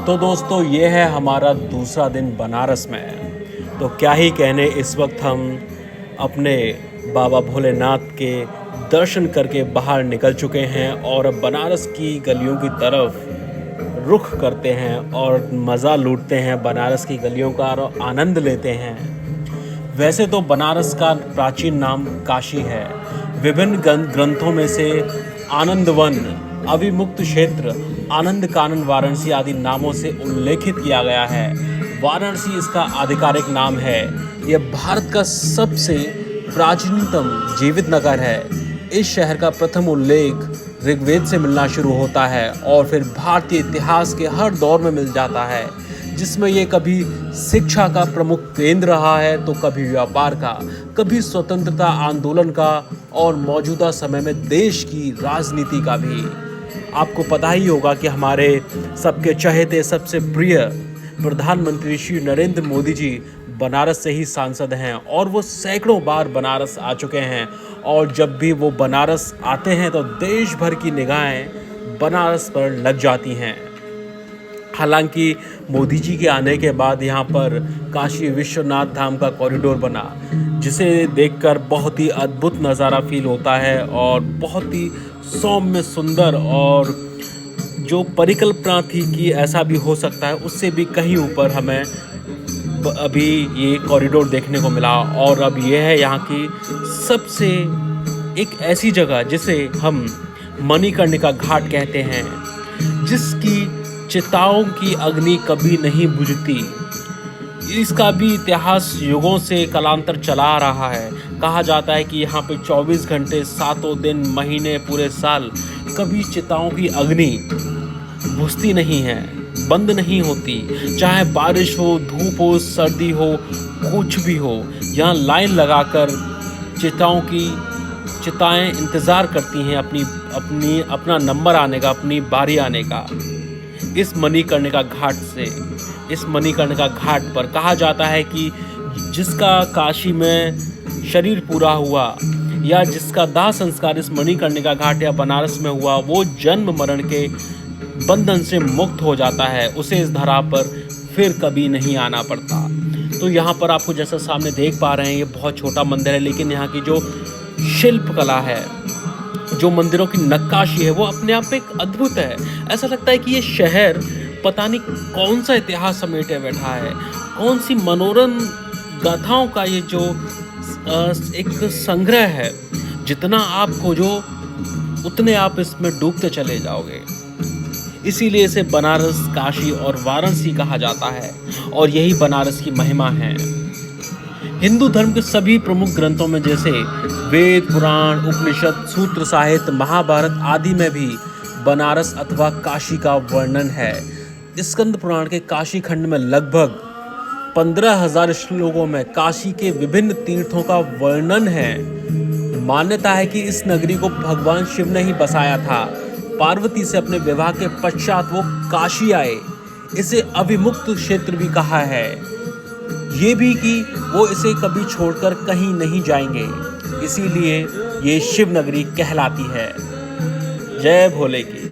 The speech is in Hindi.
तो दोस्तों ये है हमारा दूसरा दिन बनारस में। तो क्या ही कहने, इस वक्त हम अपने बाबा भोलेनाथ के दर्शन करके बाहर निकल चुके हैं और अब बनारस की गलियों की तरफ रुख करते हैं और मज़ा लूटते हैं बनारस की गलियों का और आनंद लेते हैं। वैसे तो बनारस का प्राचीन नाम काशी है। विभिन्न ग्रंथों में से आनंदवन, अविमुक्त क्षेत्र, आनंद कानन वाराणसी आदि नामों से उल्लेखित किया गया है। वाराणसी इसका आधिकारिक नाम है। यह भारत का सबसे प्राचीनतम जीवित नगर है। इस शहर का प्रथम उल्लेख ऋग्वेद से मिलना शुरू होता है और फिर भारतीय इतिहास के हर दौर में मिल जाता है, जिसमें ये कभी शिक्षा का प्रमुख केंद्र रहा है तो कभी व्यापार का, कभी स्वतंत्रता आंदोलन का और मौजूदा समय में देश की राजनीति का भी। आपको पता ही होगा कि हमारे सबके चहेते सबसे प्रिय प्रधानमंत्री श्री नरेंद्र मोदी जी बनारस से ही सांसद हैं और वो सैकड़ों बार बनारस आ चुके हैं और जब भी वो बनारस आते हैं तो देश भर की निगाहें बनारस पर लग जाती हैं। हालांकि मोदी जी के आने के बाद यहाँ पर काशी विश्वनाथ धाम का कॉरिडोर बना, जिसे देखकर बहुत ही अद्भुत नज़ारा फील होता है और बहुत ही सौम्य सुंदर, और जो परिकल्पना थी कि ऐसा भी हो सकता है उससे भी कहीं ऊपर हमें अभी ये कॉरिडोर देखने को मिला। और अब ये है यहाँ की सबसे एक ऐसी जगह जिसे हम मणिकर्णिका घाट कहते हैं, जिसकी चिताओं की अग्नि कभी नहीं बुझती। इसका भी इतिहास युगों से कालांतर चला आ रहा है। कहा जाता है कि यहाँ पे 24 घंटे, सातों दिन, महीने, पूरे साल कभी चिताओं की अग्नि बुझती नहीं है, बंद नहीं होती। चाहे बारिश हो, धूप हो, सर्दी हो, कुछ भी हो, यहाँ लाइन लगाकर चिताएं इंतज़ार करती हैं अपना नंबर आने का, अपनी बारी आने का। इस मणिकर्णिका घाट पर कहा जाता है कि जिसका काशी में शरीर पूरा हुआ या जिसका दाह संस्कार इस मणिकर्णिका घाट या बनारस में हुआ, वो जन्म मरण के बंधन से मुक्त हो जाता है। उसे इस धरा पर फिर कभी नहीं आना पड़ता। तो यहाँ पर आपको जैसा सामने देख पा रहे हैं, ये बहुत छोटा मंदिर है, लेकिन यहाँ की जो शिल्प कला है, जो मंदिरों की नक्काशी है, वो अपने आप में एक अद्भुत है। ऐसा लगता है कि ये शहर पता नहीं कौन सा इतिहास समेटे बैठा है, कौन सी मनोरम गाथाओं का ये जो एक संग्रह है। जितना आप खोजो उतने आप इसमें डूबते चले जाओगे। इसीलिए इसे बनारस, काशी और वाराणसी कहा जाता है और यही बनारस की महिमा है। हिंदू धर्म के सभी प्रमुख ग्रंथों में जैसे वेद, पुराण, उपनिषद, सूत्र साहित्य, महाभारत आदि में भी बनारस अथवा काशी का वर्णन है। स्कंद पुराण के काशी खंड में लगभग 15,000 श्लोकों में काशी के विभिन्न तीर्थों का वर्णन है। मान्यता है कि इस नगरी को भगवान शिव ने ही बसाया था। पार्वती से अपने विवाह के पश्चात वो काशी आए। इसे अविमुक्त क्षेत्र भी कहा है, ये भी कि वो इसे कभी छोड़कर कहीं नहीं जाएंगे, इसीलिए ये शिव नगरी कहलाती है। जय भोले की।